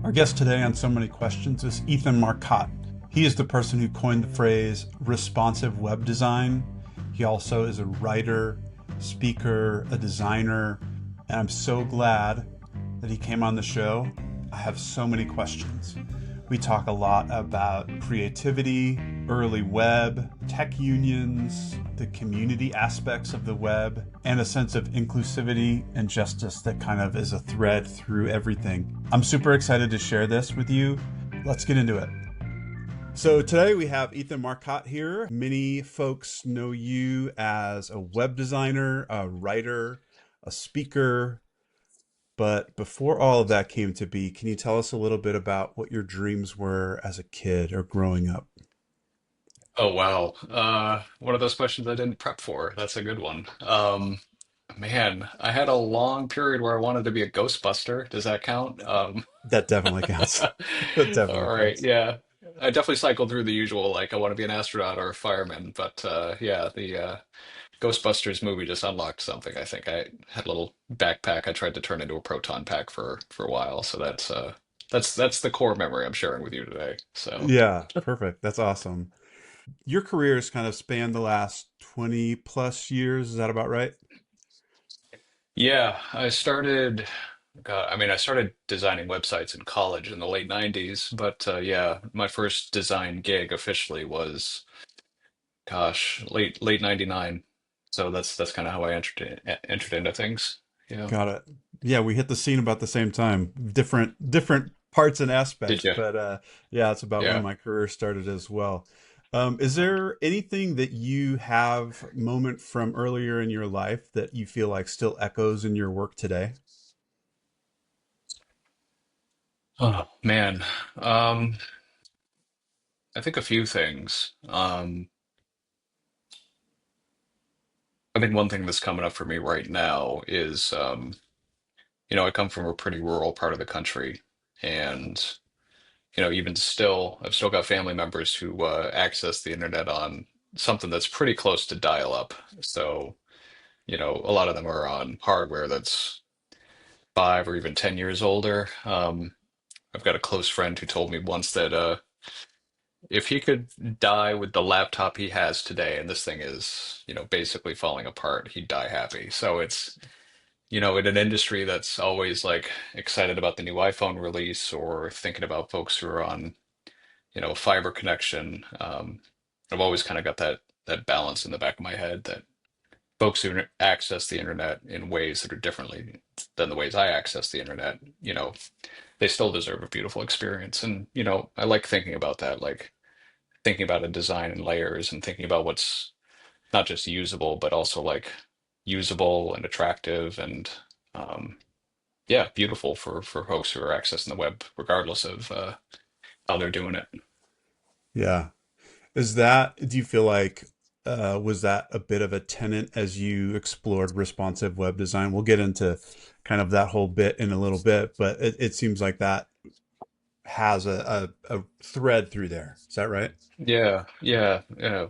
Our guest today on So Many Questions is Ethan Marcotte. He is the person who coined the phrase responsive web design. He also is a writer, speaker, a designer, and I'm so glad that he came on the show. I have so many questions. We talk a lot about creativity, early web, tech unions, the community aspects of the web, and a sense of inclusivity and justice that kind of is a thread through everything. I'm super excited to share this with you. Let's get into it. So today we have Ethan Marcotte here. Many folks know you as a web designer, a writer, a speaker, but before all of that came to be, can you tell us a little bit about what your dreams were as a kid or growing up? Oh wow. One of those questions I didn't prep for. That's a good one. Man, I had a long period where I wanted to be a Ghostbuster. Does that count? That definitely counts. That definitely All right, counts. yeah. I definitely cycled through the usual, like I want to be an astronaut or a fireman, but yeah, the Ghostbusters movie just unlocked something. I think I had a little backpack I tried to turn into a proton pack for a while, so that's the core memory I'm sharing with you today. So. Yeah, perfect. That's awesome. Your career has kind of spanned the last 20 plus years. Is that about right? Yeah, I started designing websites in college in the late 90s, but yeah, my first design gig officially was, late 99. So that's kind of how I entered into things. Yeah. Got it. Yeah, we hit the scene about the same time. Different parts and Did aspects, you? but yeah, it's about when Yeah. my career started as well. Is there anything that you have moment from earlier in your life that you feel like still echoes in your work today? Oh man. Um, I think a few things. I think one thing that's coming up for me right now is I come from a pretty rural part of the country, and even still, I've still got family members who access the internet on something that's pretty close to dial-up. So, a lot of them are on hardware that's 5 or even 10 years older. I've got a close friend who told me once that if he could die with the laptop he has today, and this thing is, basically falling apart, he'd die happy. So it's, in an industry that's always like excited about the new iPhone release or thinking about folks who are on fiber connection. I've always kind of got that balance in the back of my head that folks who access the internet in ways that are differently than the ways I access the internet, they still deserve a beautiful experience. And I like thinking about that, like thinking about a design in layers and thinking about what's not just usable, but also like usable and attractive and yeah, beautiful for folks who are accessing the web, regardless of how they're doing it. Yeah. Do you feel like, was that a bit of a tenet as you explored responsive web design? We'll get into kind of that whole bit in a little bit, but it seems like that has a thread through there. Is that right? Yeah, yeah, yeah.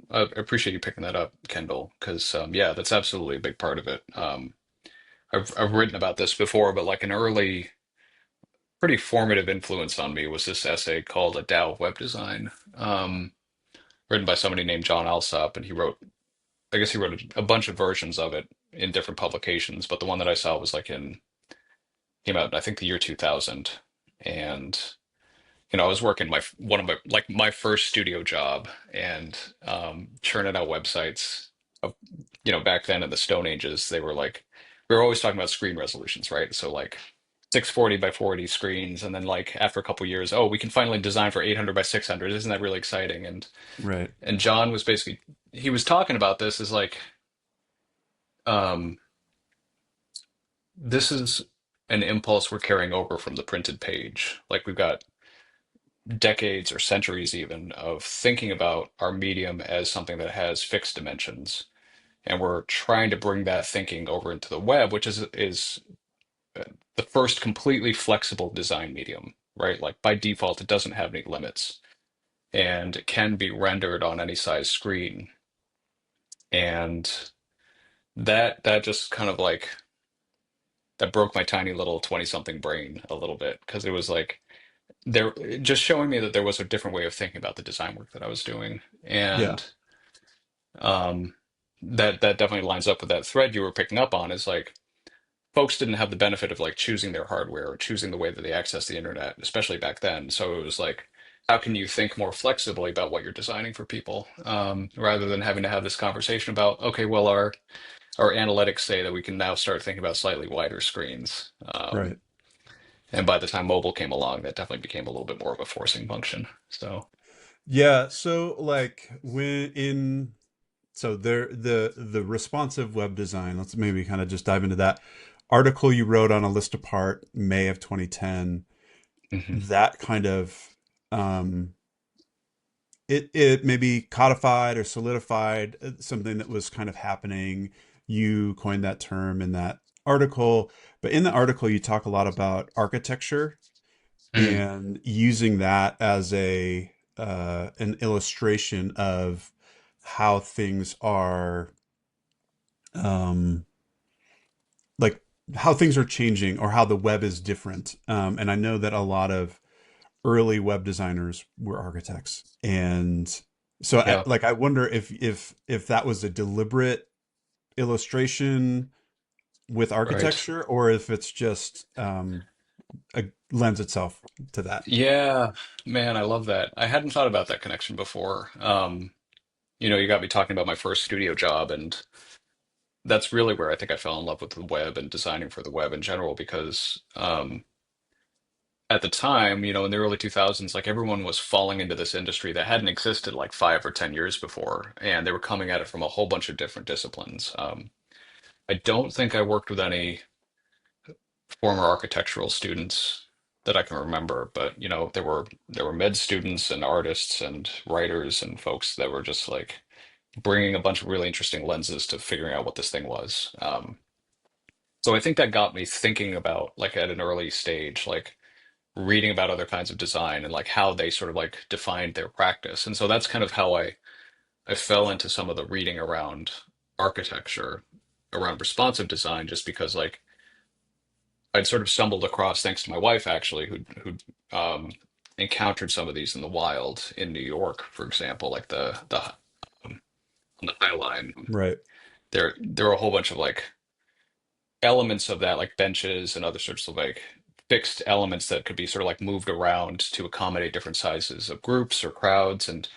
I appreciate you picking that up, Kendall, because yeah, that's absolutely a big part of it. I've written about this before, but like an early, pretty formative influence on me was this essay called "A Tao of Web Design," written by somebody named John Alsop, and I guess he wrote a bunch of versions of it in different publications, but the one that I saw was came out in I think the year 2000, and I was working one of my first studio job and churning out websites. Of, back then in the Stone Ages, they were like we were always talking about screen resolutions, right? So like 640 by 40 screens, and then like after a couple years, oh, we can finally design for 800 by 600. Isn't that really exciting? Right. And John was basically he was talking about this as like um, this is an impulse we're carrying over from the printed page. Like we've got decades or centuries even of thinking about our medium as something that has fixed dimensions, and we're trying to bring that thinking over into the web, which is the first completely flexible design medium, right? Like by default it doesn't have any limits and it can be rendered on any size screen, and that just kind of like that broke my tiny little 20 something brain a little bit because it was like there just showing me that there was a different way of thinking about the design work that I was doing. Yeah. And um, that definitely lines up with that thread you were picking up on is like folks didn't have the benefit of like choosing their hardware or choosing the way that they access the internet, especially back then. So it was like, how can you think more flexibly about what you're designing for people, rather than having to have this conversation about, okay, well, our analytics say that we can now start thinking about slightly wider screens. Right. And by the time mobile came along, that definitely became a little bit more of a forcing function. So, Yeah. So like when in so there the responsive web design, let's maybe kind of just dive into that article you wrote on a list apart May of 2010. mhm. That kind of um it maybe codified or solidified something that was kind of happening. You coined that term in that article, but in the article you talk a lot about architecture Mm, and using that as a an illustration of how things are um, like how things are changing or how the web is different. And I know that a lot of early web designers were architects, and so yeah, I wonder if that was a deliberate illustration with right. architecture, or if it's just lends itself to that. Yeah, man, I love that. I hadn't thought about that connection before. You got me talking about my first studio job, and that's really where I think I fell in love with the web and designing for the web in general, because at the time, in the early 2000s, like everyone was falling into this industry that hadn't existed like 5 or 10 years before, and they were coming at it from a whole bunch of different disciplines. I don't think I worked with any former architectural students that I can remember, but there were med students and artists and writers and folks that were just like bringing a bunch of really interesting lenses to figuring out what this thing was. So I think that got me thinking about like at an early stage, like reading about other kinds of design and like how they sort of like defined their practice. And so that's kind of how I fell into some of the reading around architecture, around responsive design, just because like I'd sort of stumbled across, thanks to my wife actually, who encountered some of these in the wild in New York, for example, like the on the High Line. Right. There were a whole bunch of like elements of that, like benches and other sorts of like fixed elements that could be sort of like moved around to accommodate different sizes of groups or crowds. And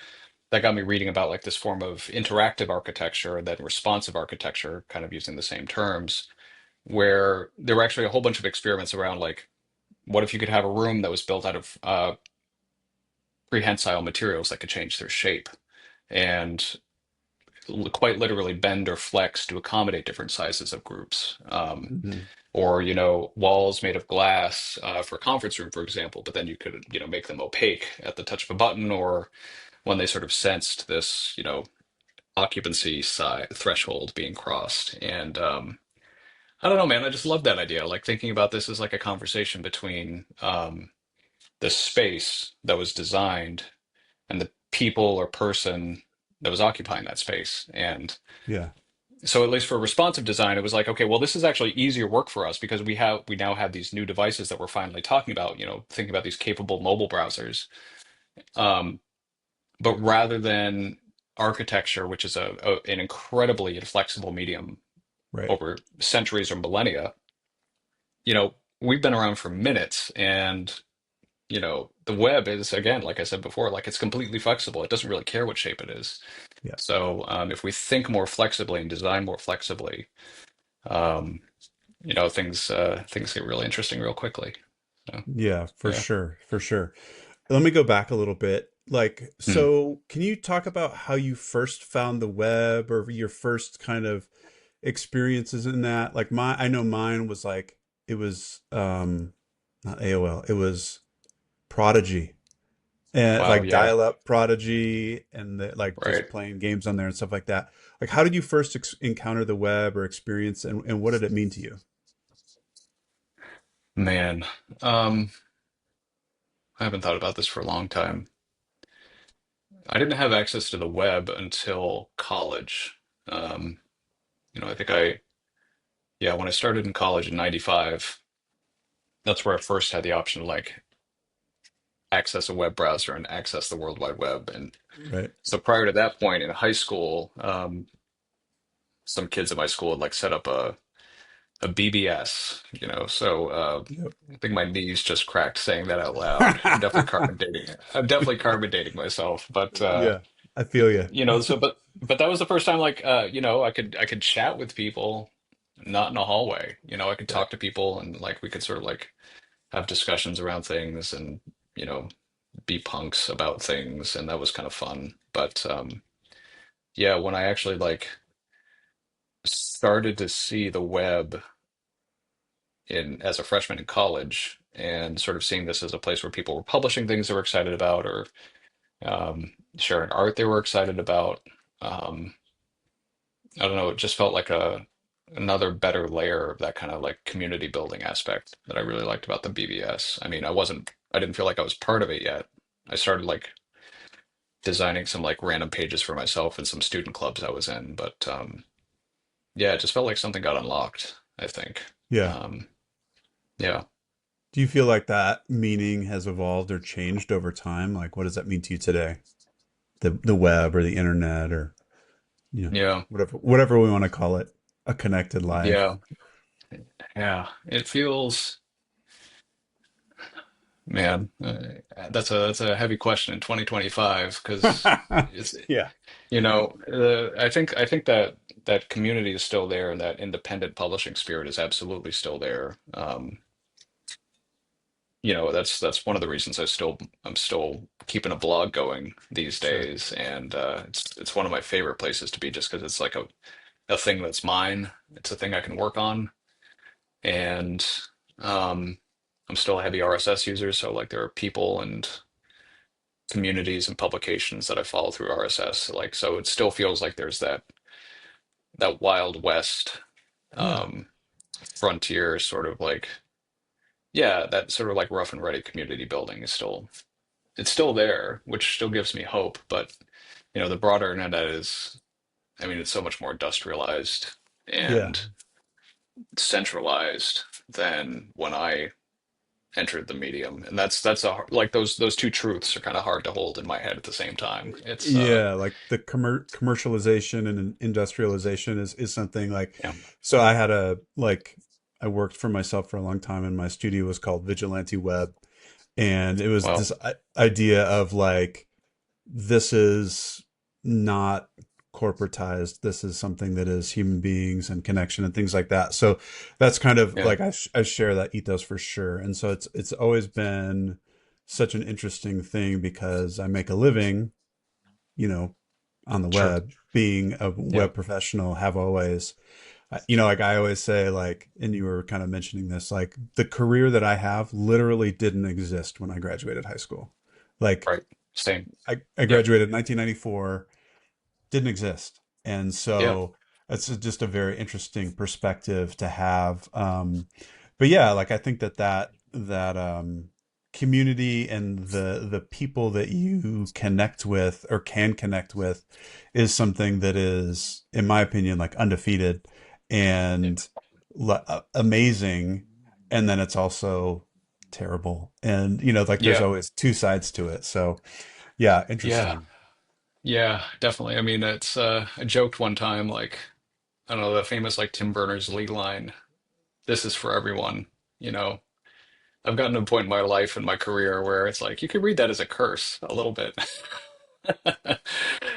that got me reading about like this form of interactive architecture and then responsive architecture, kind of using the same terms, where there were actually a whole bunch of experiments around like, what if you could have a room that was built out of prehensile materials that could change their shape and quite literally bend or flex to accommodate different sizes of groups? Hmm. Or walls made of glass for a conference room, for example, but then you could make them opaque at the touch of a button, or when they sort of sensed this occupancy threshold being crossed. And I don't know, man, I just love that idea. Like thinking about this as like a conversation between the space that was designed and the people or person that was occupying that space. And Yeah. so at least for responsive design, it was like, okay, well, this is actually easier work for us because we now have these new devices that we're finally talking about, thinking about these capable mobile browsers. Um, but rather than architecture, which is an incredibly inflexible medium Right. over centuries or millennia, you know, we've been around for minutes, and the web is, again, like I said before, like it's completely flexible. It doesn't really care what shape it is. Yeah. So if we think more flexibly and design more flexibly, um, things get really interesting real quickly. So Yeah, for yeah. sure, for sure. Let me go back a little bit. Like, Hmm. so can you talk about how you first found the web or your first kind of experiences in that? Like I know mine was like it was not AOL, it was Prodigy. And Wow. like Yeah. dial-up Prodigy like just Right. playing games on there and stuff like that. Like how did you first encounter the web or experience and what did it mean to you? Man. I haven't thought about this for a long time. I didn't have access to the web until college. I think yeah, when I started in college in 95, that's where I first had the option to like access a web browser and access the World Wide Web. And Right. so prior to that point in high school, some kids at my school had like set up a BBS, you know. So Yep. I think my knees just cracked saying that out loud. I'm definitely carbon dating. I'm definitely carbon dating myself, but Yeah, I feel you. you know, so but that was the first time like you know, I could chat with people not in a hallway. You know, I could Right. talk to people and like we could sort of like have discussions around things and you know, be punks about things and that was kind of fun. But yeah, when I actually like started to see the web in as a freshman in college and sort of seeing this as a place where people were publishing things they were excited about or sharing art they were excited about. Um, I don't know, it just felt like a another better layer of that kind of like community building aspect that I really liked about the BBS. I mean, I didn't feel like I was part of it yet. I started like designing some like random pages for myself and some student clubs I was in, but yeah, it just felt like something got unlocked, I think. Yeah. Um, yeah. Do you feel like that meaning has evolved or changed over time? Like, what does that mean to you today? The web or the internet or, Yeah. whatever we want to call it, a connected life. Yeah. Yeah. It feels, man, that's a heavy question in 2025 because it's Yeah. you know I think that that community is still there and that independent publishing spirit is absolutely still there. You know that's one of the reasons I'm still keeping a blog going these Sure. days and it's one of my favorite places to be just because it's like a thing that's mine. It's a thing I can work on and um, I'm still a heavy RSS user, so like there are people and communities and publications that I follow through RSS. Like so, it still feels like there's that Wild West Yeah. um, frontier sort of like yeah, that sort of like rough and ready community building is still it's still there, which still gives me hope. But you know, the broader internet is, I mean, it's so much more industrialized Yeah. and centralized than when I entered the medium, and that's like those two truths are kind of hard to hold in my head at the same time. It's Yeah, like the commercialization and industrialization is something like, yeah, so I worked for myself for a long time and my studio was called Vigilante Web, and it was well, this idea of like, this is not corporatized. This is something that is human beings and connection and things like that. So that's kind of yeah, like, I share that ethos for sure. And so it's always been such an interesting thing because I make a living, you know, on the sure, web, being a yeah, web professional, have always, like I always say, like, and you were kind of mentioning this, like the career that I have literally didn't exist when I graduated high school. Like right, same, I yep, graduated in 1994, didn't exist. And yeah, so it's just a very interesting perspective to have. But yeah, like I think that community and the people that you connect with or can connect with is something that is, in my opinion, like undefeated yeah, and amazing. And then it's also terrible. And, like there's yeah, always two sides to it. So yeah, yeah, interesting. yeah, definitely. I mean, it's I joked one time like I don't know the famous like Tim Berners-Lee line, "This is for everyone." You know, I've gotten to a point in my life and my career where it's like you could read that as a curse a little bit.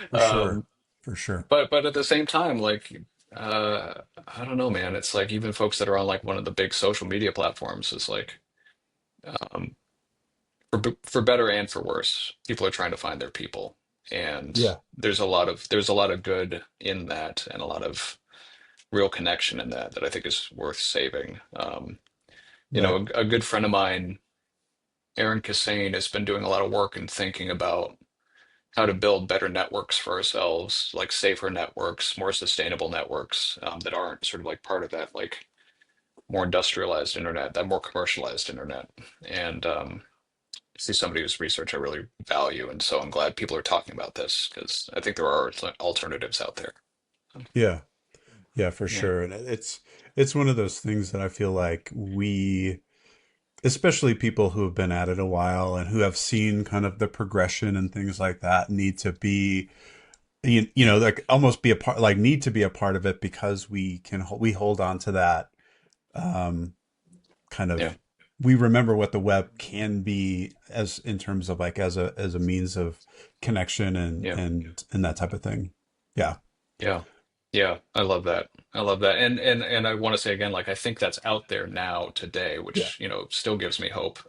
For sure. Um, For sure. but at the same time, like I don't know, man. It's like even folks that are on like one of the big social media platforms is like um, for better and for worse, people are trying to find their people, and Yeah. there's a lot of good in that, and a lot of real connection in that that I think is worth saving. You Right. know, a good friend of mine, Aaron Kassane, has been doing a lot of work and thinking about how to build better networks for ourselves, like safer networks, more sustainable networks that aren't sort of like part of that like more industrialized internet, that more commercialized internet. And see somebody whose research I really value, and so I'm glad people are talking about this because I think there are alternatives out there. Yeah. Yeah, for Yeah, sure. And it's It's one of those things that I feel like we, especially people who have been at it a while and who have seen kind of the progression and things like that, need to be, like almost be a part, like need to be a part of it because we hold on to that um, kind Yeah, of, we remember what the web can be as in terms of like as a means of connection and yeah, that type of thing. Yeah. yeah, yeah. I love that. I love that. And I want to say again, like I think that's out there now today, Yeah. which, still gives me hope.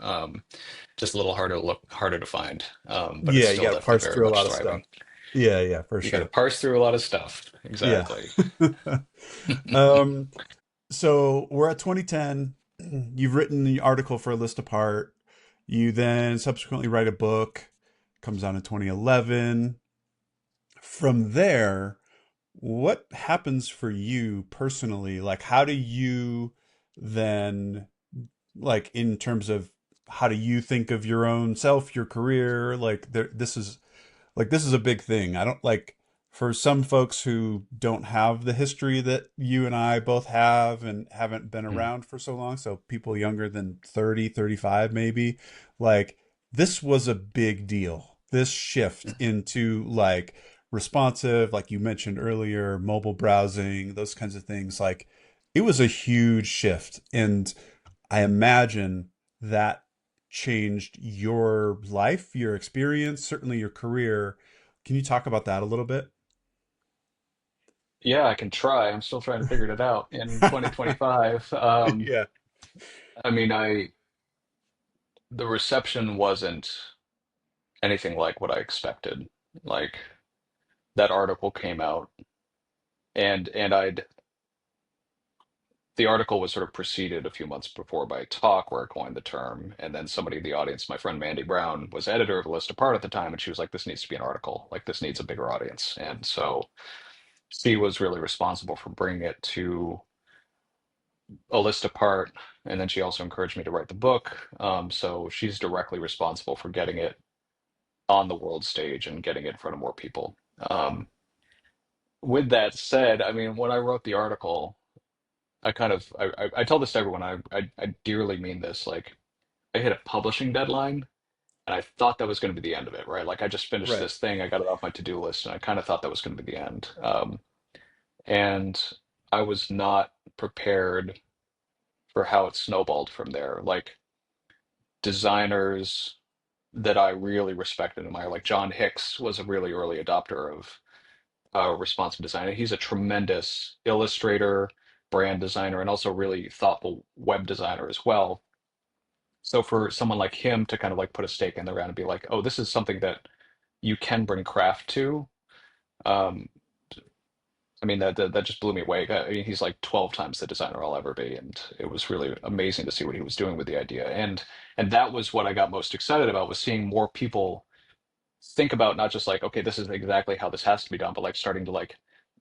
Just a little harder to find. But it's Yeah, you still got to definitely parse very through a much lot of stuff. thriving. Yeah, yeah, for You got to sure. parse through a lot of stuff. Yeah. Exactly. Um, so we're at 2010. You've written the article for a list apart. You then subsequently write a book, comes out in 2011. From there, what happens for you personally? Like, how do you then, like, in terms of how do you think of your own self, your career? Like, this is a big thing. I don't like for some folks who don't have the history that you and I both have and haven't been Mm. around for so long, so people younger than 30, 35 maybe, like this was a big deal. This shift into like responsive, like you mentioned earlier, mobile browsing, those kinds of things, like it was a huge shift. And I imagine that changed your life, your experience, certainly your career. Can you talk about that a little bit? Yeah, I can try. I'm still trying to figure it out in 2025. Yeah. I mean, the reception wasn't anything like what I expected. Like that article came out and the article was sort of preceded a few months before by a talk where I coined the term, and then somebody in the audience, my friend Mandy Brown, was editor of A List Apart at the time, and she was like, "This needs to be an article. Like this needs a bigger audience." And so she was really responsible for bringing it to A List Apart, and then she also encouraged me to write the book. So she's directly responsible for getting it on the world stage and getting it in front of more people. With that said, I mean, when I wrote the article, I tell this to everyone. I dearly mean this. Like I hit a publishing deadline, and I thought that was going to be the end of it, right? Like I just finished Right. this thing, I got it off my to-do list, and I kind of thought that was going to be the end. And I was not prepared for how it snowballed from there. Like designers that I really respect and admire, like John Hicks was a really early adopter of responsive design. He's a tremendous illustrator, brand designer, and also really thoughtful web designer as well. So for someone like him to kind of like put a stake in the ground and be like, oh, this is something that you can bring craft to. Um, I mean that just blew me away. I mean, he's like 12 times the designer I'll ever be, and it was really amazing to see what he was doing with the idea. And that was what I got most excited about was seeing more people think about not just like, okay, this is exactly how this has to be done, but like starting to like,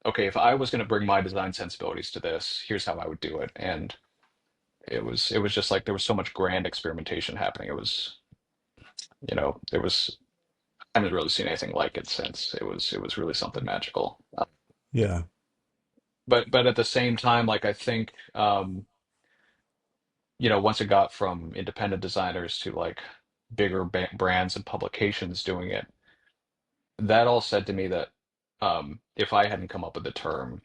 okay, if I was going to bring my design sensibilities to this, here's how I would do it. And it was just like there was so much grand experimentation happening. It was, there was I haven't really seen anything like it since. It was really something magical. Yeah. But at the same time, like I think once it got from independent designers to like bigger brands and publications doing it, that all said to me that if I hadn't come up with the term,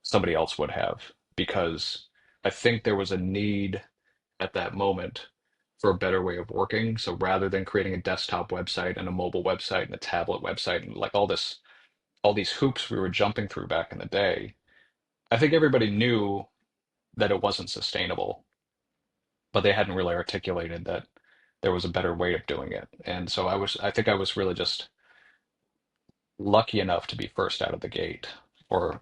somebody else would have, because I think there was a need at that moment for a better way of working. So rather than creating a desktop website and a mobile website and a tablet website and like all these hoops we were jumping through back in the day, I think everybody knew that it wasn't sustainable, but they hadn't really articulated that there was a better way of doing it. And so I think I was really just lucky enough to be first out of the gate. Or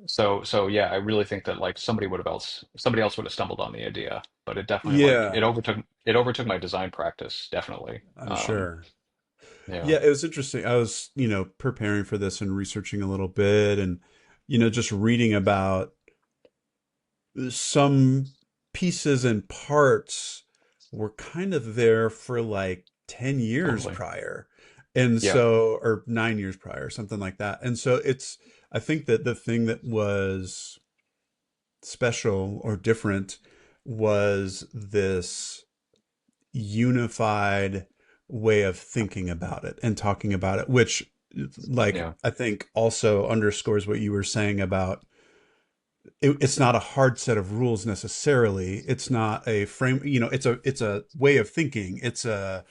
so yeah, I really think that like somebody else would have stumbled on the idea, but it definitely like Yeah, it overtook my design practice, definitely. I'm sure. Yeah, Yeah, it was interesting. I was, preparing for this and researching a little bit and, just reading about some pieces and parts were kind of there for like 10 years totally. prior. And Yeah. so, or 9 years prior, something like that. And so I think that the thing that was special or different was this unified way of thinking about it and talking about it, which, like, Yeah. I think also underscores what you were saying about it's not a hard set of rules necessarily. It's not a frame, it's a way of thinking. It's Yeah.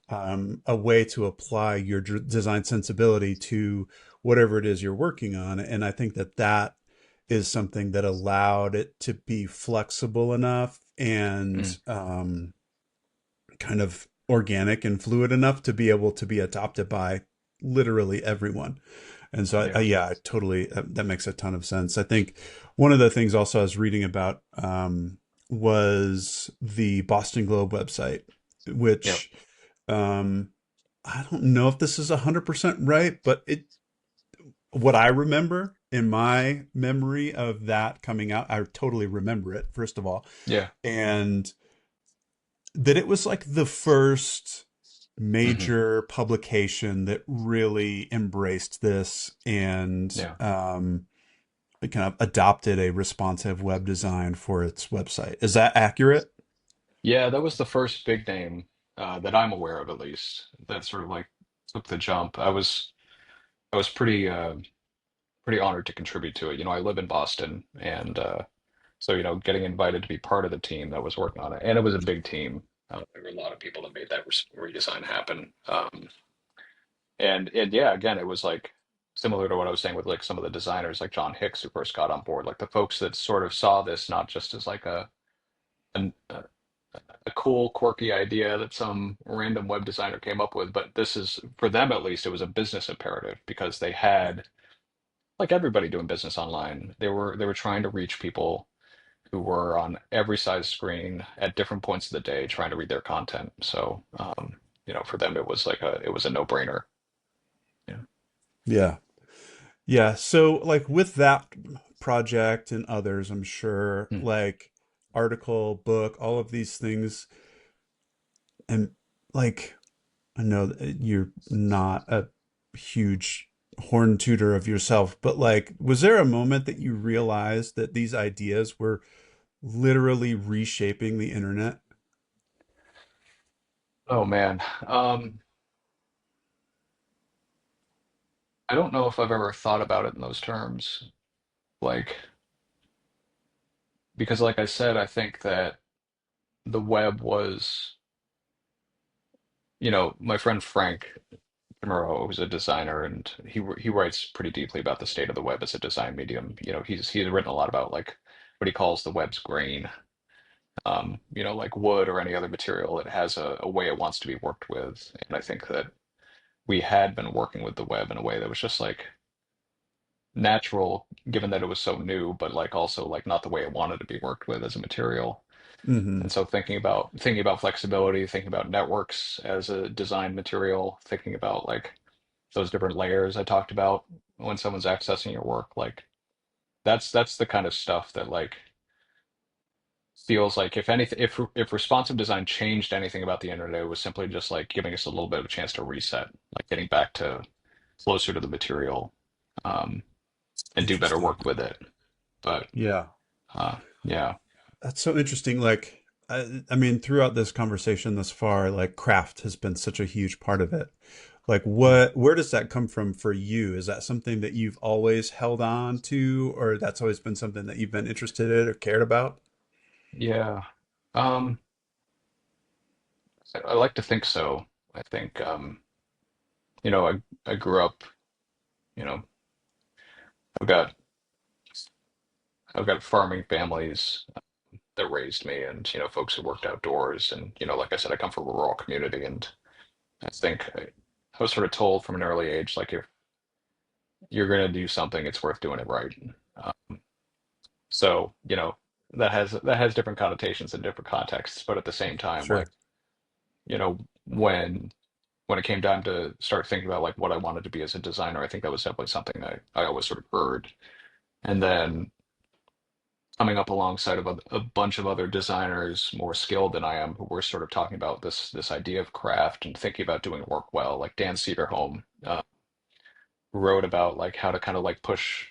a way to apply your design sensibility to whatever it is you're working on. And I think that that is something that allowed it to be flexible enough Mm. and kind of organic and fluid enough to be able to be adopted by literally everyone. And so, Yeah. yeah, I totally, that makes a ton of sense. I think one of the things also I was reading about was the Boston Globe website, Yep. which um, I don't know if this is 100% right, but what I remember in my memory of that coming out, I totally remember it, first of all. Yeah. And that it was like the first Hmm. major publication that really embraced this and Yeah. kind of adopted a responsive web design for its website. Is that accurate? Yeah, that was the first big name that I'm aware of, at least, that sort of like took the jump. I was pretty honored to contribute to it. I live in Boston, and so getting invited to be part of the team that was working on it, and it was a big team. There were a lot of people that made that redesign happen. And yeah, again, it was like similar to what I was saying with like some of the designers, like John Hicks, who first got on board, like the folks that sort of saw this not just as like a cool, quirky idea that some random web designer came up with, but this is, for them at least, it was a business imperative because they had, like everybody doing business online, they were trying to reach people who were on every size screen at different points of the day trying to read their content. So, for them, it was a no-brainer. Yeah. Yeah. Yeah. So, like, with that project and others, I'm sure, Hmm. like, article, book, all of these things, and like, I know that you're not a huge horn tooter of yourself, but like, was there a moment that you realized that these ideas were literally reshaping the internet? Oh man. I don't know if I've ever thought about it in those terms. Like, because like I said, I think that the web was, my friend Frank Murrow, who's a designer, and he writes pretty deeply about the state of the web as a design medium. He's written a lot about like what he calls the web's grain. Like wood or any other material, it has a way it wants to be worked with. And I think that we had been working with the web in a way that was just like natural, given that it was so new, but like also like not the way it wanted to be worked with as a material. Hmm. And so thinking about flexibility, thinking about networks as a design material, thinking about like those different layers I talked about when someone's accessing your work, like that's the kind of stuff that like feels like if anything, if responsive design changed anything about the internet, it was simply just like giving us a little bit of a chance to reset, like getting back to closer to the material, um, and do better Interesting. work with it. But Yeah. yeah. That's so interesting. Like, I mean, throughout this conversation thus far, like craft has been such a huge part of it. Like, Mm. where does that come from for you? Is that something that you've always held on to, or that's always been something that you've been interested in or cared about? Yeah. Um, I like to think so. I think, I grew up, you know, I've got I've got farming families that raised me, and folks who worked outdoors, and like I said, I come from a rural community, and I think I was sort of told from an early age, like if you're going to do something, it's worth doing it right. So, that has different connotations in different contexts, but at the same time, like, Sure. you know, when when it came time to start thinking about like what I wanted to be as a designer, I think that was definitely something I always sort of heard. And then coming up alongside of a bunch of other designers more skilled than I am, who were sort of talking about this idea of craft and thinking about doing work well, like Dan Cedarholm wrote about like how to kind of like push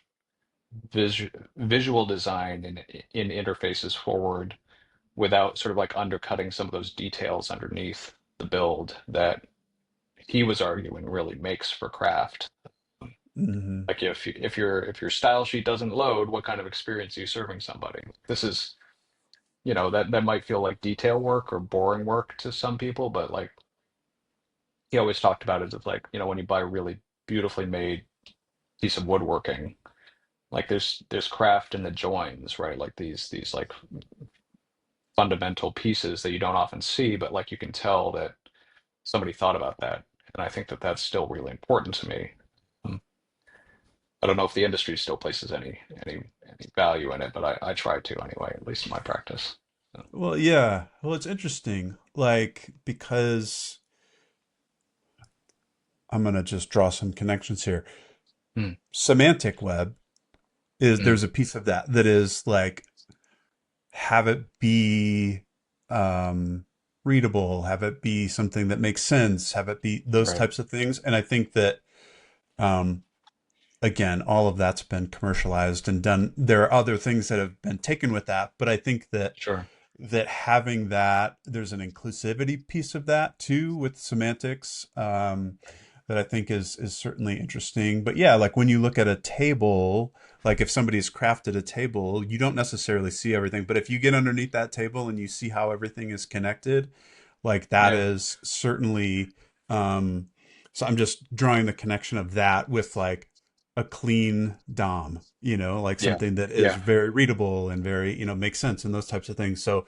visual design in interfaces forward without sort of like undercutting some of those details underneath the build that he was arguing really makes for craft. Hmm. Like if your style sheet doesn't load, what kind of experience are you serving somebody? This is, that might feel like detail work or boring work to some people, but like he always talked about it as like, when you buy a really beautifully made piece of woodworking, like there's craft in the joins, right? Like these like fundamental pieces that you don't often see, but like you can tell that somebody thought about that. And I think that that's still really important to me. Um, I don't know if the industry still places any value in it, but I try to anyway, at least in my practice. So, Well, yeah. Well, it's interesting, like, because I'm gonna just draw some connections here. mm, Semantic web is mm, there's a piece of that that is like have it be um readable, have it be something that makes sense, have it be those right. types of things. And I think that um again, all of that's been commercialized and done. There are other things that have been taken with that, but I think that Sure. having that, there's an inclusivity piece of that too with semantics, that I think is certainly interesting. But yeah, like when you look at a table, like if somebody's crafted a table, you don't necessarily see everything, but if you get underneath that table and you see how everything is connected, like that Yeah. is certainly, um, so I'm just drawing the connection of that with like a clean DOM, like Yeah. something that is Yeah. very readable and very, makes sense and those types of things. So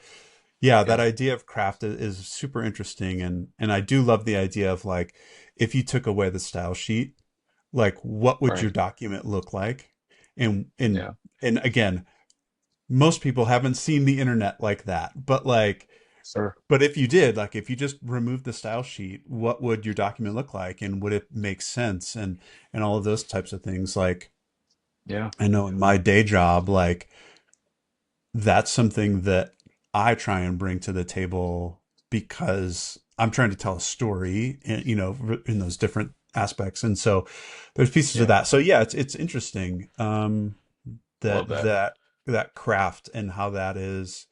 yeah, that Yeah. idea of craft is super interesting, and I do love the idea of like if you took away the style sheet, like what would your Right. document look like? And and Yeah. and again, most people haven't seen the internet like that, Sure. but if you did, like if you just removed the style sheet, what would your document look like, and would it make sense, and all of those types of things. Like Yeah. I know in my day job, like that's something that I try and bring to the table because I'm trying to tell a story, and in those different aspects. And so there's pieces of Yeah. that. So yeah, it's interesting, I that love that. craft and how that is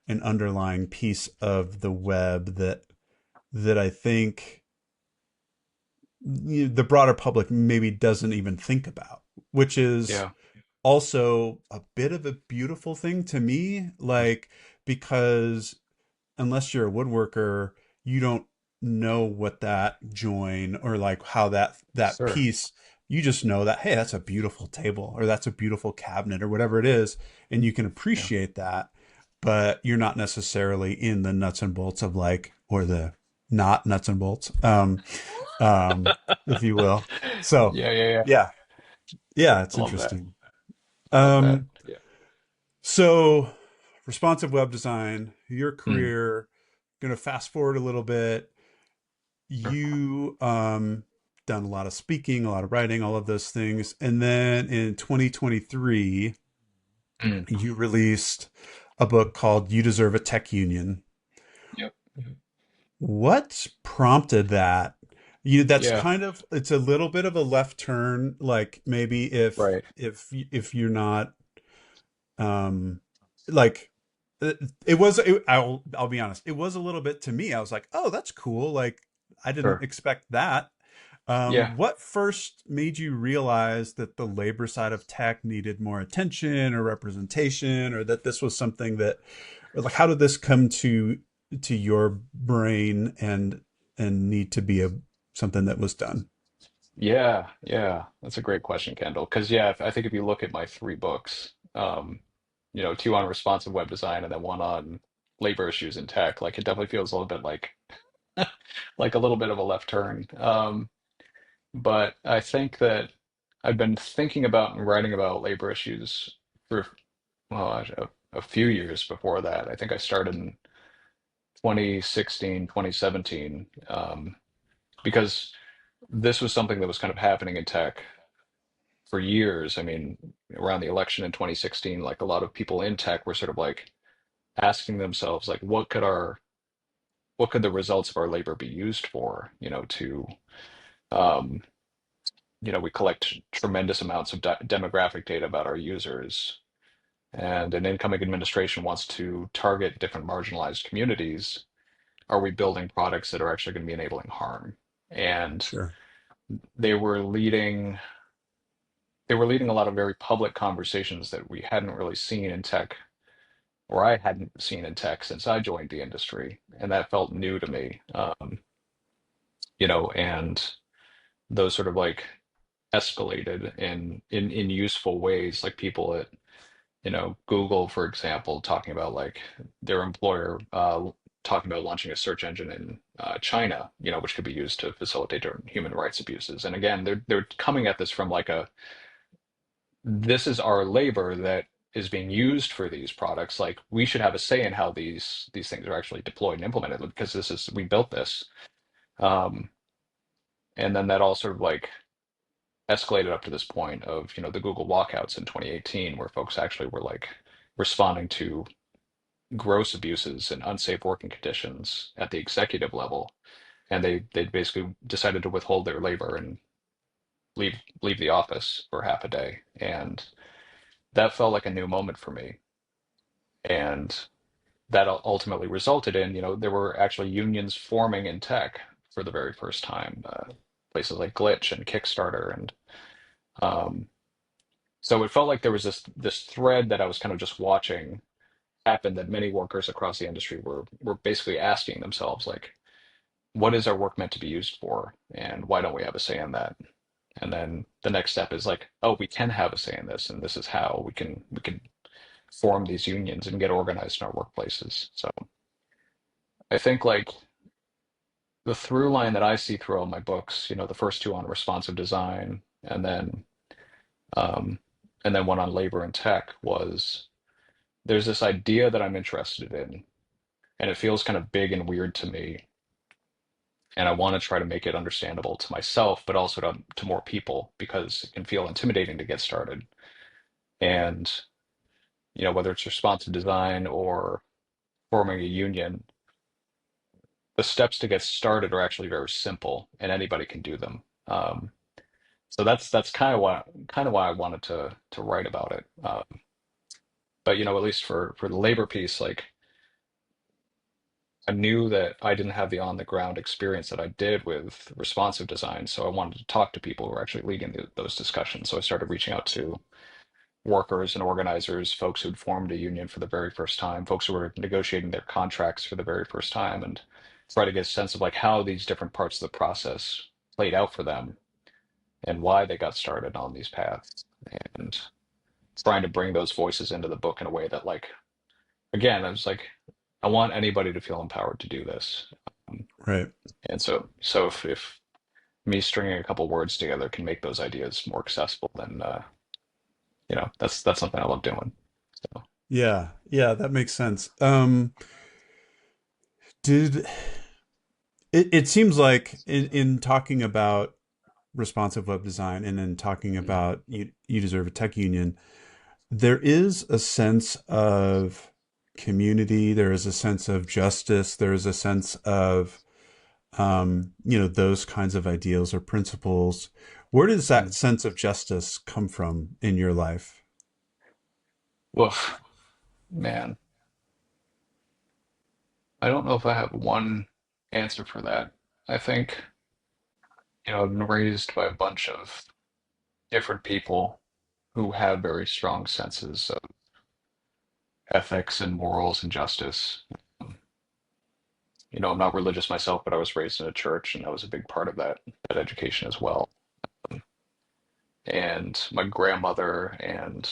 an underlying piece of the web that I think the broader public maybe doesn't even think about, which is Yeah. also a bit of a beautiful thing to me, like because unless you're a woodworker, you don't know what that join or like how that Sure. piece, you just know that hey, that's a beautiful table or that's a beautiful cabinet or whatever it is, and you can Yeah. appreciate that, but you're not necessarily in the nuts and bolts of like or the not nuts and bolts, um if you will. So Yeah. Yeah. Yeah. yeah, yeah, it's I love that. interesting. Love that. um Yeah. so responsive web design, your Mm, career, gonna fast forward a little bit. sure. You done a lot of speaking, a lot of writing, all of those things. And then in 2023, Mm, you released a book called You Deserve a Tech Union. yep. What prompted that? That's Yeah. kind of, it's a little bit of a left turn, like maybe Right. if you're not um like it was I'll be honest, it was a little bit to me. I was like, oh, that's cool, like I didn't Sure. expect that. Yeah. What first made you realize that the labor side of tech needed more attention or representation, or that this was something that, or like, how did this come to your brain and need to be something that was done? Yeah. Yeah. That's a great question, Kendall. Because yeah, I think if you look at my three books, two on responsive web design and then one on labor issues in tech, like it definitely feels a little bit like a little bit of a left turn. But I think that I've been thinking about and writing about labor issues for well, a few years before that. I think I started in 2016, 2017, because this was something that was kind of happening in tech for years. I mean, around the election in 2016, like a lot of people in tech were sort of like asking themselves, like, what could the results of our labor be used for, to um, we collect tremendous amounts of demographic data about our users, and an incoming administration wants to target different marginalized communities. Are we building products that are actually going to be enabling harm? And Sure. they were leading they were leading a lot of very public conversations that we hadn't really seen in tech, or I hadn't seen in tech since I joined the industry, and that felt new to me. And those sort of like escalated in useful ways, like people at Google, for example, talking about like their employer talking about launching a search engine in China, which could be used to facilitate different human rights abuses. And again, they're coming at this from like this is our labor that is being used for these products. Like we should have a say in how these things are actually deployed and implemented because we built this. Um, and then that all sort of like escalated up to this point of, the Google walkouts in 2018, where folks actually were like responding to gross abuses and unsafe working conditions at the executive level, and they basically decided to withhold their labor and leave leave the office for half a day, and that felt like a new moment for me, and that ultimately resulted in, there were actually unions forming in tech for the very first time, places like Glitch and Kickstarter, and um, so it felt like there was this thread that I was kind of just watching happen, that many workers across the industry were basically asking themselves like, what is our work meant to be used for, and why don't we have a say in that? And then the next step is like, oh, we can have a say in this, and this is how we can form these unions and get organized in our workplaces. So I think like the through line that I see through all my books, the first two on responsive design, um, and then one on labor and tech, was there's this idea that I'm interested in, and it feels kind of big and weird to me, and I want to try to make it understandable to myself, but also to more people, because it can feel intimidating to get started. And, whether it's responsive design or forming a union, the steps to get started are actually very simple, and anybody can do them. So that's kind of why I wanted to write about it. But at least for the labor piece, like I knew that I didn't have the on the ground experience that I did with responsive design, so I wanted to talk to people who were actually leading those discussions. So I started reaching out to workers and organizers, folks who'd formed a union for the very first time, folks who were negotiating their contracts for the very first time, and try to get a sense of like how these different parts of the process played out for them and why they got started on these paths. And trying to bring those voices into the book in a way that, like, again, I was like, I want anybody to feel empowered to do this. Um, Right. and so if me stringing a couple words together can make those ideas more accessible, then that's something I love doing. So Yeah. Yeah, that makes sense. Did it seems like in talking about responsive web design and then talking about you deserve a tech union, there is a sense of community, there is a sense of justice, there is a sense of those kinds of ideals or principles. Where does that mm. sense of justice come from in your life? Woof, man, I don't know if I have one answer for that. I think, I've been raised by a bunch of different people who have very strong senses of ethics and morals and justice. Um, I'm not religious myself, but I was raised in a church, and that was a big part of that education as well. And my grandmother and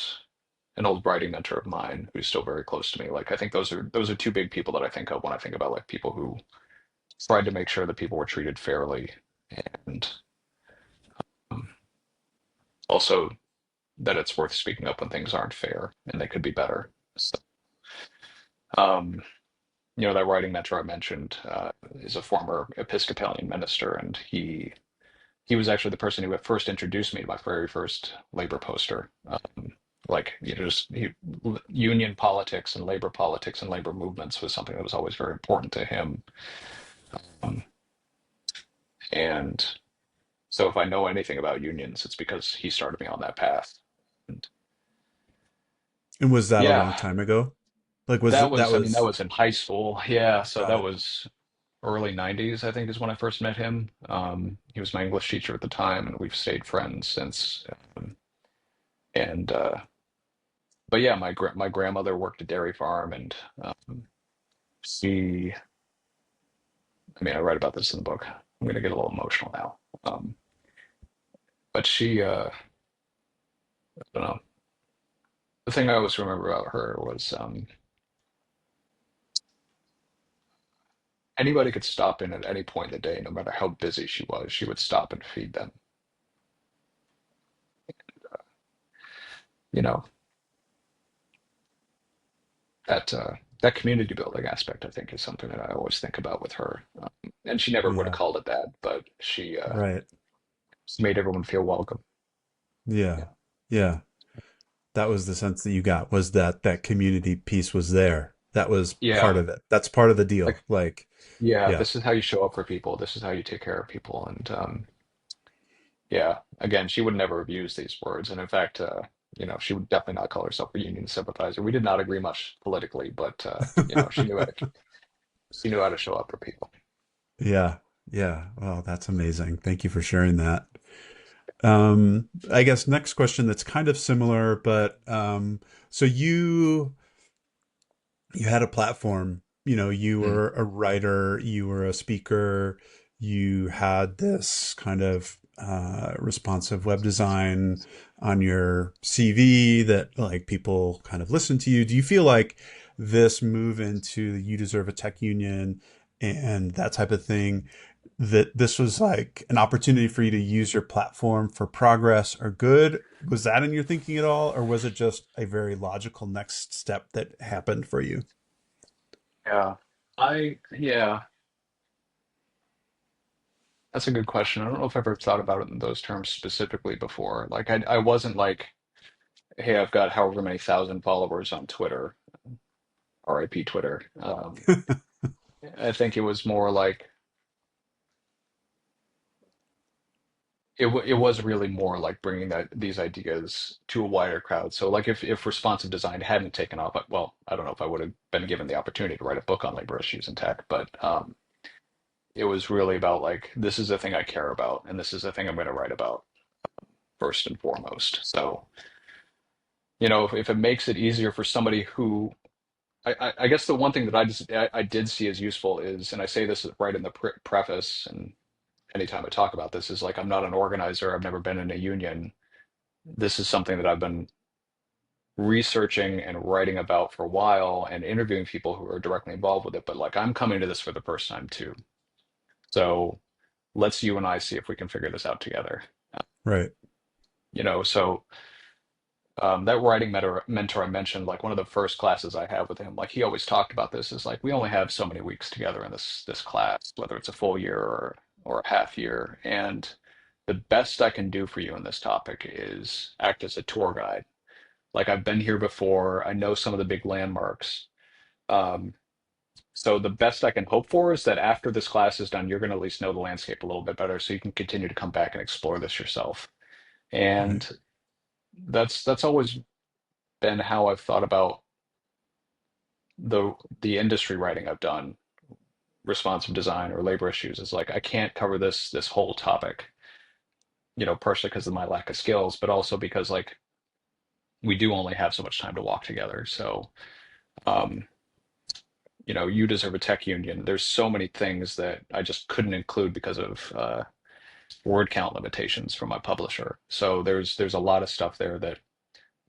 an old writing mentor of mine who's still very close to me. Like I think those are two big people that I think of when I think about like people who tried to make sure that people were treated fairly, and um, also that it's worth speaking up when things aren't fair and they could be better. So, um, that writing mentor I mentioned is a former Episcopalian minister, and he was actually the person who at first introduced me to my very first labor poster. Like, just union politics and labor movements was something that was always very important to him. Um, and So if I know anything about unions, it's because he started me on that path. And And was that a long yeah, time ago? Like, was that it, that was, I mean, that was, was in high school. Yeah, so got that it. was early 90s, I think, is when I first met him. He was my English teacher at the time, and we've stayed friends since. And but yeah, my grandmother worked a dairy farm, and she, I mean, I write about this in the book. I'm gonna get a little emotional now. But she, I don't know. The thing I always remember about her was anybody could stop in at any point in the day, no matter how busy she was. She would stop and feed them. You know, that that community building aspect, I think, is something that I always think about with her. And she never would have Yeah. called it that, but she Right. made everyone feel welcome. Yeah. Yeah. Yeah. That was the sense that you got, was that that community piece was there. That was part Yeah. of it. That's part of the deal. Like, Like, yeah, yeah. this is how you show up for people. This is how you take care of people. And yeah, again, she would never have used these words. And in fact, she would definitely not call herself a union sympathizer. We did not agree much politically, but she knew how to show up for people. Yeah. Yeah. Well, that's amazing. Thank you for sharing that. I guess next question that's kind of similar, but so you had a platform, you Mm, were a writer, you were a speaker, you had this kind of responsive web design on your CV that like people kind of listen to you. Do you feel like this move into you deserve a tech union and that type of thing, that this was like an opportunity for you to use your platform for progress or good? Was that in your thinking at all, or was it just a very logical next step that happened for you? yeah. Yeah, that's a good question. I don't know if I've ever thought about it in those terms specifically before. Like, I wasn't like, hey, I've got however many thousand followers on Twitter, RIP Twitter. I think it was more like, it was really more like bringing these ideas to a wider crowd. So like if responsive design hadn't taken off, well, I don't know if I would have been given the opportunity to write a book on labor issues in tech, but it was really about like, this is the thing I care about, and this is the thing I'm going to write about first and foremost. So, if it makes it easier for somebody who, I guess the one thing that I did see as useful is, and I say this right in the preface, and anytime I talk about this, is like, I'm not an organizer. I've never been in a union. This is something that I've been researching and writing about for a while and interviewing people who are directly involved with it. But like, I'm coming to this for the first time too. So let's you and I see if we can figure this out together. Right. So that writing mentor I mentioned, like one of the first classes I had with him, like he always talked about this, is like, we only have so many weeks together in this class, whether it's a full year or a half year. And the best I can do for you in this topic is act as a tour guide. Like, I've been here before. I know some of the big landmarks. Um, so the best I can hope for is that after this class is done, you're going to at least know the landscape a little bit better, so you can continue to come back and explore this yourself. Right. And that's always been how I've thought about the the industry writing I've done, responsive design or labor issues. Is like, I can't cover this whole topic, partially because of my lack of skills, but also because like we do only have so much time to walk together. So um, you deserve a tech union. There's so many things that I just couldn't include because of word count limitations from my publisher. So there's a lot of stuff there, that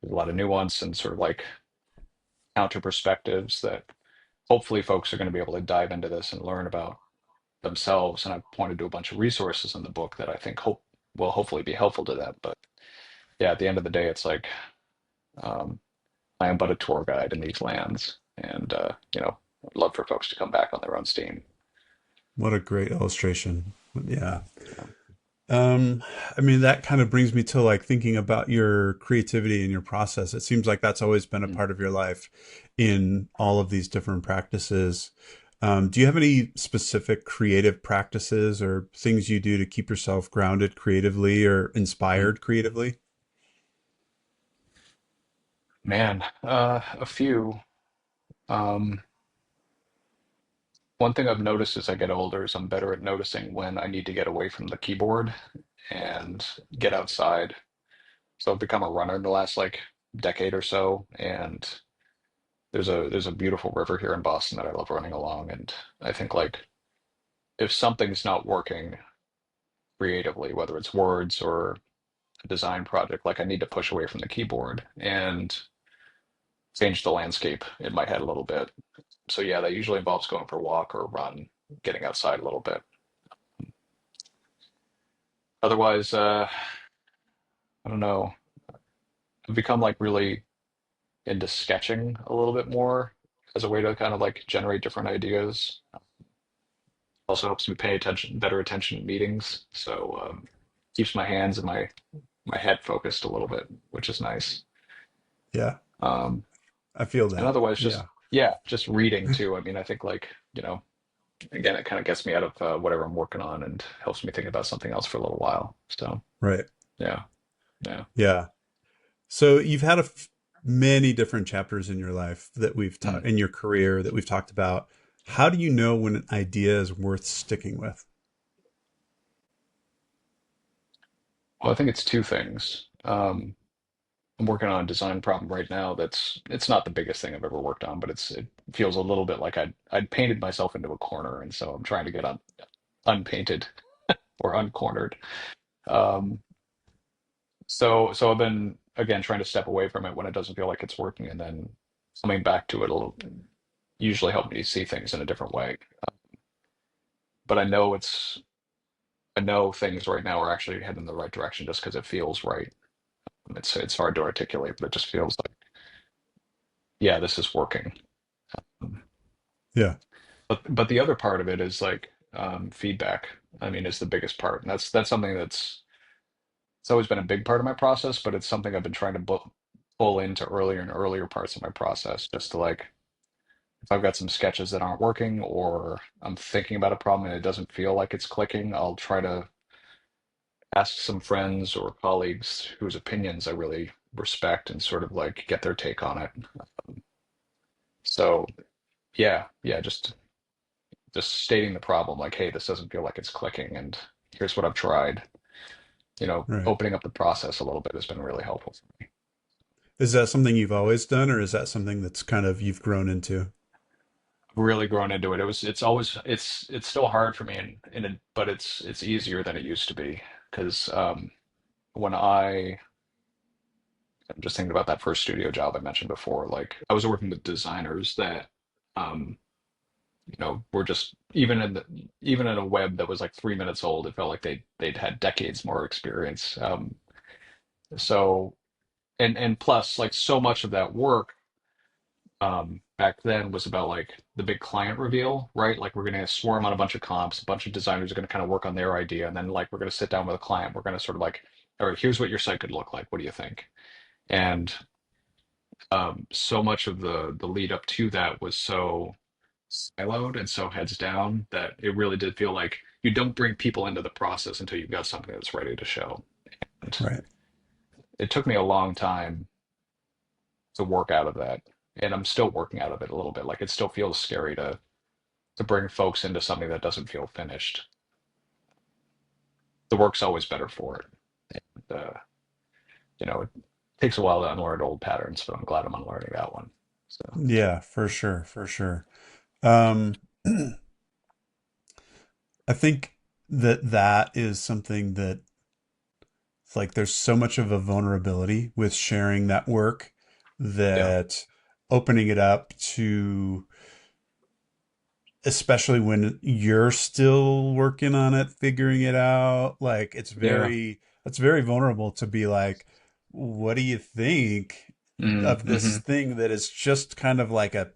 there's a lot of nuance and sort of like counter perspectives that hopefully folks are going to be able to dive into this and learn about themselves. And I've pointed to a bunch of resources in the book that I think will hopefully be helpful to them. But yeah, at the end of the day, it's like, um, I am but a tour guide in these lands, and I'd love for folks to come back on their own steam. What a great illustration. Yeah. Yeah. Um, I mean, that kind of brings me to like thinking about your creativity and your process. It seems like that's always been a Mm. part of your life in all of these different practices. Do you have any specific creative practices or things you do to keep yourself grounded creatively or Mm. inspired creatively? Man, a few. Um, One thing I've noticed as I get older is I'm better at noticing when I need to get away from the keyboard and get outside. So I've become a runner in the last like decade or so, and there's a beautiful river here in Boston that I love running along, and I think like if something's not working creatively, whether it's words or a design project, like I need to push away from the keyboard and change the landscape in my head a little bit. So yeah, that usually involves going for a walk or a run, getting outside a little bit. Otherwise, I don't know. I've become like really into sketching a little bit more as a way to kind of like generate different ideas. Also helps me pay better attention in meetings. So keeps my hands and my head focused a little bit, which is nice. Yeah, Um, I feel and that. otherwise, Yeah, just yeah, just reading too. I mean, I think like again, it kind of gets me out of whatever I'm working on and helps me think about something else for a little while. So right. yeah, yeah. Yeah. So you've had many different chapters in your life that we've talked Mm. in your career that we've talked about. How do you know when an idea is worth sticking with? Well, I think it's two things. I'm working on a design problem right now it's not the biggest thing I've ever worked on, but it feels a little bit like I'd painted myself into a corner, and so I'm trying to get unpainted or uncornered. Um, so I've been again trying to step away from it when it doesn't feel like it's working, and then coming back to it a little usually help me see things in a different way. But I know things right now are actually heading in the right direction just because it feels right. It's hard to articulate, but it just feels like yeah, this is working. Yeah, But the other part of it is like feedback. I mean, is the biggest part, and that's something that's it's always been a big part of my process, but it's something I've been trying to pull into earlier and earlier parts of my process, just to like if I've got some sketches that aren't working, or I'm thinking about a problem and it doesn't feel like it's clicking, I'll try to ask some friends or colleagues whose opinions I really respect and sort of like get their take on it. So yeah, just stating the problem, like, hey, this doesn't feel like it's clicking, and here's what I've tried. right. Opening up the process a little bit has been really helpful for me. Is that something you've always done, or is that something that's kind of you've grown into? I've really grown into it. It's always, it's still hard for me, but it's easier than it used to be. Because when I'm just thinking about that first studio job I mentioned before, like I was working with designers that, um, were just even in a web that was like 3 minutes old, it felt like they'd had decades more experience. So and plus like so much of that work back then was about like the big client reveal, right? Like we're going to swarm on a bunch of comps, a bunch of designers are going to kind of work on their idea, and then like we're going to sit down with a client, we're going to sort of like, all right, here's what your site could look like, what do you think? And so much of the lead up to that was so siloed and so heads down that it really did feel like you don't bring people into the process until you've got something that's ready to show. And Right. it took me a long time to work out of that. And I'm still working out of it a little bit. Like it still feels scary to bring folks into something that doesn't feel finished. The work's always better for it. It takes a while to unlearn old patterns, but I'm glad I'm unlearning that one. So Yeah, for sure, for sure. Um, I think that is something that like there's so much of a vulnerability with sharing that work yeah, that opening it up to especially when you're still working on it, figuring it out, like yeah, it's very vulnerable to be like, what do you think of this mm-hmm. thing that is just kind of like a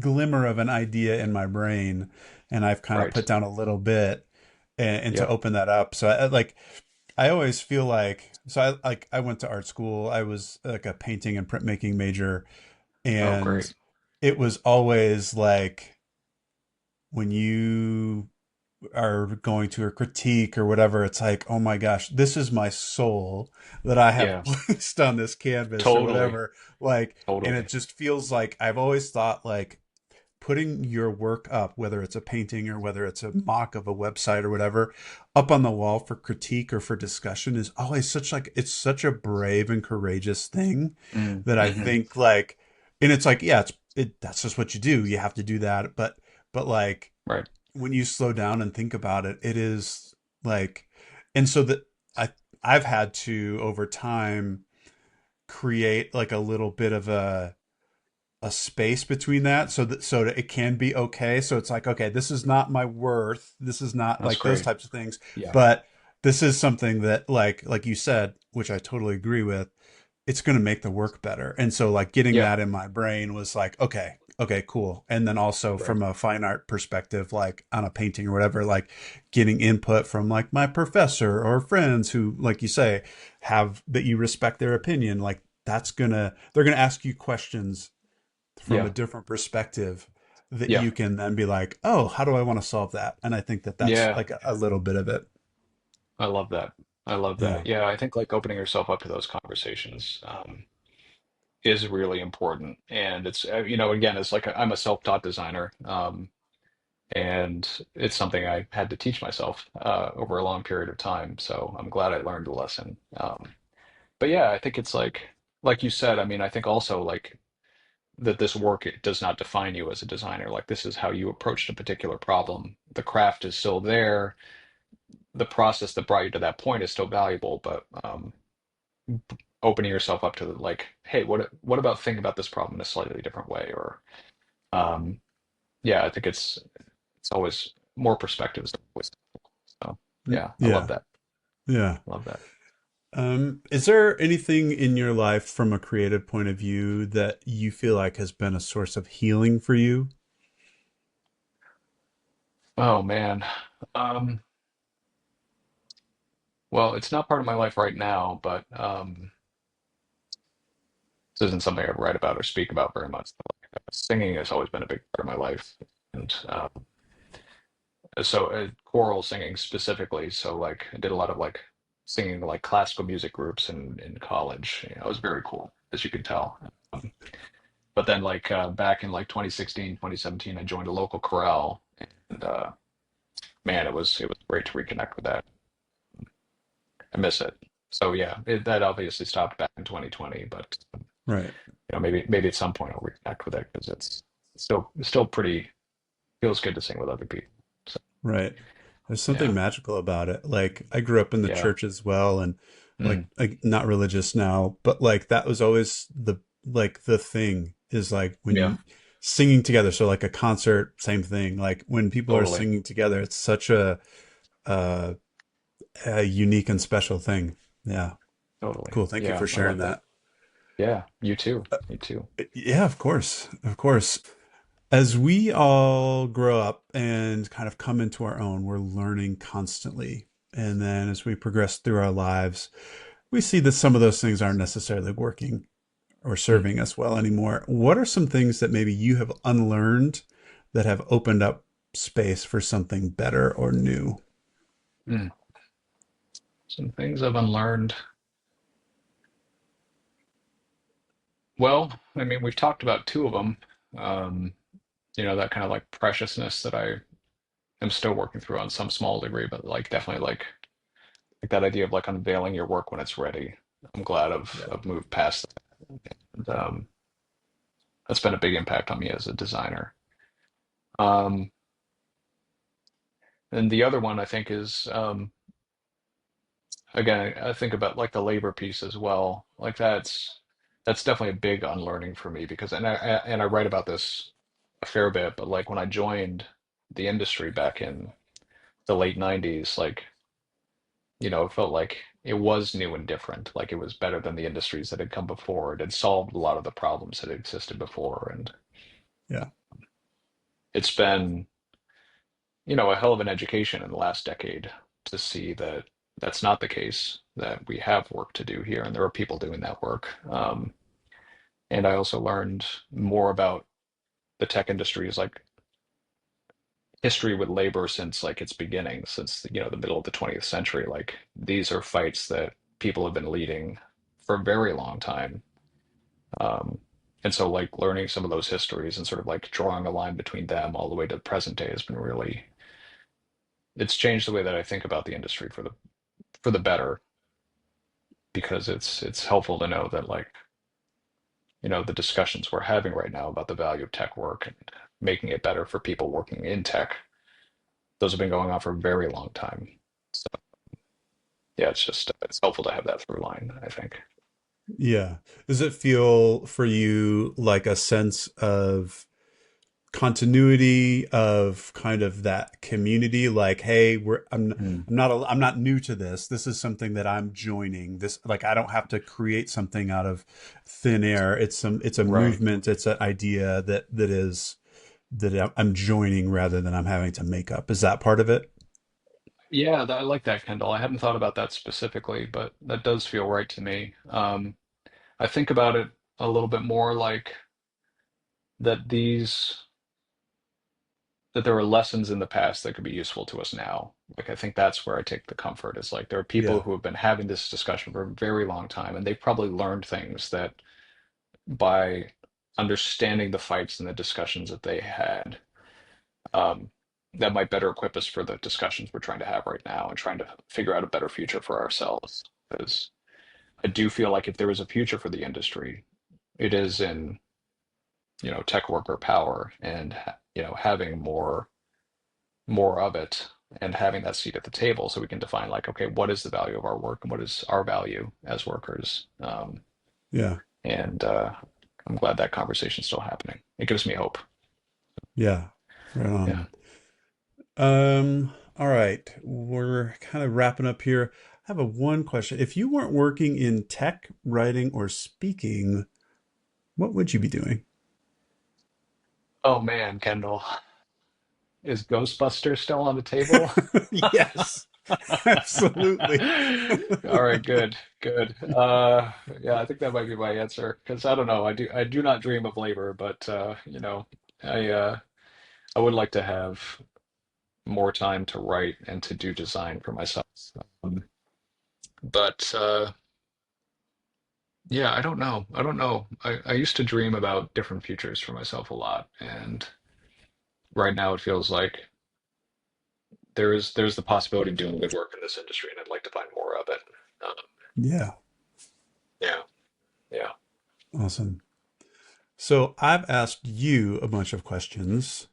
glimmer of an idea in my brain and I've kind of Right, put down a little bit and to yep. open that up. So I always feel like I went to art school. I was like a painting and printmaking major Oh, and great. it was always like when you are going to a critique or whatever, it's like, oh my gosh, this is my soul that I have Yeah, placed on this canvas or totally, whatever. Like, and it totally. just feels like I've always thought like putting your work up, whether it's a painting or whether it's a mock of a website or whatever, up on the wall for critique or for discussion is always such like it's such a brave and courageous thing that I Mm-hmm. think like, and it's like, yeah, that's just what you do. You have to do that. But like Right. when you slow down and think about it, it is like, and so that I, I've had to over time create like a little bit of a space between that so that it can be okay. So it's like, okay, this is not my worth. This is not That's like those great. types of things, Yeah. but this is something that like you said, which I totally agree with, it's going to make the work better. And so like getting Yeah. that in my brain was like, okay, okay, cool. And then also Right. from a fine art perspective, like on a painting or whatever, like getting input from like my professor or friends who, like you say, have that you respect their opinion, like they're gonna ask you questions from a Yeah. different perspective that Yeah. you can then be like, oh, how do I want to solve that? And I think that that's Yeah. like a little bit of it. I love that. I love Yeah. that. Yeah, I think like opening yourself up to those conversations is really important. And it's, again, it's like I'm a self-taught designer, and it's something I had to teach myself over a long period of time. So I'm glad I learned the lesson. But yeah, I think it's like you said, I mean, I think also like that this work it does not define you as a designer. Like this is how you approached a particular problem. The craft is still there. The process that brought you to that point is still valuable, but opening yourself up to like, hey, what about thinking about this problem in a slightly different way? Or um, yeah, I think it's always more perspectives. So yeah, I love Yeah. that. Yeah. Love that. Is there anything in your life from a creative point of view that you feel like has been a source of healing for you? Oh man. Um, well, it's not part of my life right now, but this isn't something I write about or speak about very much. Singing has always been a big part of my life, and so choral singing specifically. So like I did a lot of like singing like classical music groups in college. It was very cool, as you can tell. Um, but then like back in like 2016, 2017, I joined a local chorale, and man, it was great to reconnect with that. I miss it. So yeah, that obviously stopped back in 2020, but Right. maybe at some point I'll reconnect with it because it's still pretty feels good to sing with other people. So Right. There's something yeah, magical about it. Like I grew up in the yeah, church as well and mm, like not religious now, but like that was always the thing is like when yeah, you singing together. So like a concert, same thing. Like when people are totally, singing together, it's such uh, a unique and special thing. Yeah. totally. Cool. Thank you Yeah, for I sharing love that. that. Yeah, you too. Me too. Yeah, of course. Of course. As we all grow up and kind of come into our own, we're learning constantly. And then as we progress through our lives, we see that some of those things aren't necessarily working or Mm, serving us well anymore. What are some things that maybe you have unlearned that have opened up space for something better or new? mm. Some things I've unlearned. Well, I mean, we've talked about two of them. Um, that kind of like preciousness that I am still working through on some small degree, but like definitely like that idea of like unveiling your work when it's ready. I'm glad I've Yeah. I've moved past that. And, that's been a big impact on me as a designer. Um, and the other one I think is again, I think about like the labor piece as well. Like that's definitely a big unlearning for me because and I write about this a fair bit, but like when I joined the industry back in the late 90s, like, it felt like it was new and different. Like it was better than the industries that had come before. It had solved a lot of the problems that had existed before. And Yeah. it's been, a hell of an education in the last decade to see that that's not the case, that we have work to do here and there are people doing that work. And I also learned more about the tech industry is like history with labor since like its beginning, since the middle of the 20th century. Like these are fights that people have been leading for a very long time. Um, and so like learning some of those histories and sort of like drawing a line between them all the way to the present day has been really, it's changed the way that I think about the industry for the better, because it's helpful to know that like, the discussions we're having right now about the value of tech work and making it better for people working in tech, those have been going on for a very long time. So yeah, it's helpful to have that through line, I think. Yeah. Does it feel for you like a sense of continuity of kind of that community? Like, hey, Mm. I'm not new to this. This is something that I'm joining. This, like, I don't have to create something out of thin air. It's a Right. movement. It's an idea that I'm joining rather than I'm having to make up. Is that part of it? Yeah, I like that, Kendall. I hadn't thought about that specifically, but that does feel right to me. I think about it a little bit more like that that there are lessons in the past that could be useful to us now. Like I think that's where I take the comfort. Is like there are people Yeah. who have been having this discussion for a very long time, and they've probably learned things that by understanding the fights and the discussions that they had, um, that might better equip us for the discussions we're trying to have right now and trying to figure out a better future for ourselves. Because I do feel like if there is a future for the industry, it is in, tech worker power and, having more of it and having that seat at the table so we can define like, okay, what is the value of our work and what is our value as workers? Yeah. And I'm glad that conversation's still happening. It gives me hope. Yeah. Right Yeah. on. All right. We're kind of wrapping up here. I have a one question. If you weren't working in tech, writing, or speaking, what would you be doing? Oh man, Kendall, is Ghostbuster still on the table? Yes, absolutely. All right, good, good. Yeah, I think that might be my answer because I don't know. I do not dream of labor, but I I would like to have more time to write and to do design for myself. Um, but yeah, I don't know. I don't know. I used to dream about different futures for myself a lot, and right now it feels like there's the possibility of doing good work in this industry, and I'd like to find more of it. Um, Yeah, yeah, yeah. awesome. So I've asked you a bunch of questions.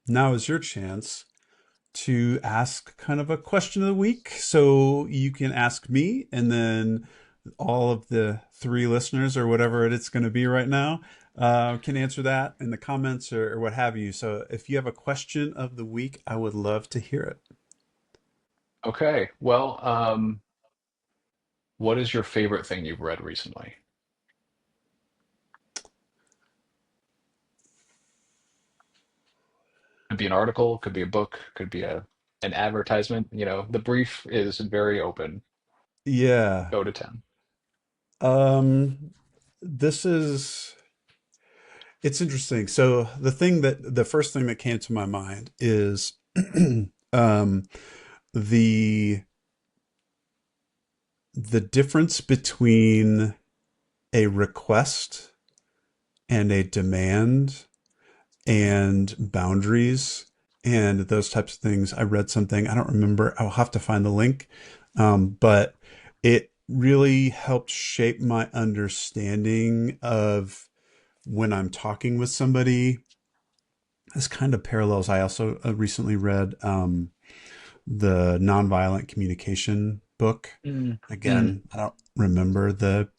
Now is your chance to ask kind of a question of the week. So you can ask me, and then all of the three listeners or whatever it's going to be right now can answer that in the comments or what have you. So if you have a question of the week, I would love to hear it. Okay. Well, what is your favorite thing you've read recently? Could be an article, could be a book, could be an advertisement. The brief is very open. Yeah. Go to town. Um, this is it's interesting. So the first thing that came to my mind is um, the the difference between a request and a demand and boundaries and those types of things. I read something, I don't remember, I'll have to find the link, but it really helped shape my understanding of when I'm talking with somebody. This kind of parallels. I also recently read the nonviolent communication book. Mm, mm, Again, I don't remember the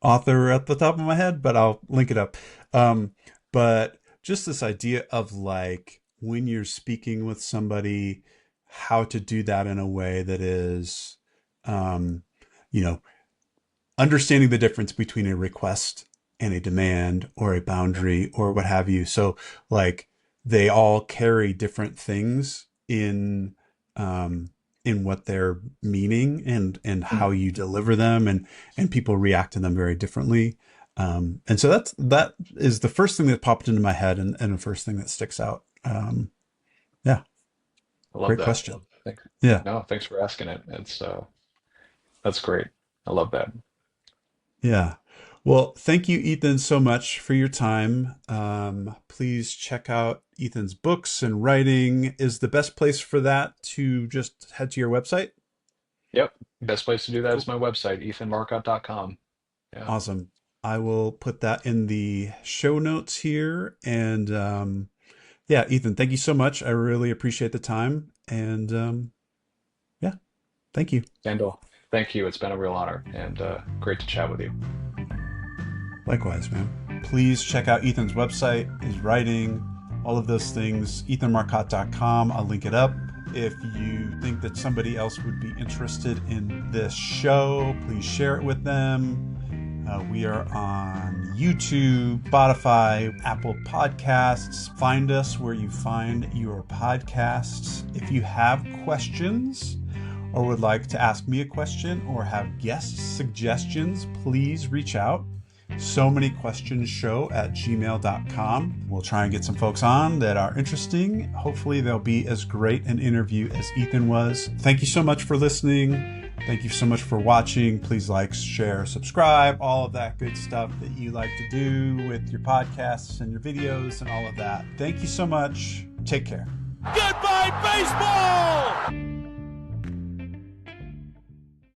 author at the top of my head, but I'll link it up. Um, but just this idea of like when you're speaking with somebody, how to do that in a way that is, um, you know, understanding the difference between a request and a demand or a yeah. boundary or what have you. So like they all carry different things um in what they're meaning and how Mm, you deliver them and people react to them very differently. And so that is the first thing that popped into my head, and the first thing that sticks out. Yeah, I love great that. question. Thanks. Yeah, No, thanks for asking it. It's that's great. I love that. yeah. Well, thank you, Ethan, so much for your time. Please check out Ethan's books and writing. Is the best place for that to just head to your website? Yep. Best place to do that is Cool. my website, ethanmarcotte.com. Yeah. Awesome. I will put that in the show notes here. And yeah, Ethan, thank you so much. I really appreciate the time. And yeah, thank you. Sandal, thank you. It's been a real honor and great to chat with you. Likewise, man. Please check out Ethan's website, his writing, all of those things, ethanmarcotte.com. I'll link it up. If you think that somebody else would be interested in this show, please share it with them. We are on YouTube, Spotify, Apple Podcasts. Find us where you find your podcasts. If you have questions or would like to ask me a question or have guest suggestions, please reach out. So many questions show at gmail.com. We'll try and get some folks on that are interesting. Hopefully they'll be as great an interview as Ethan was. Thank you so much for listening. Thank you so much for watching. Please like, share, subscribe, all of that good stuff that you like to do with your podcasts and your videos and all of that. Thank you so much. Take care. Goodbye, baseball!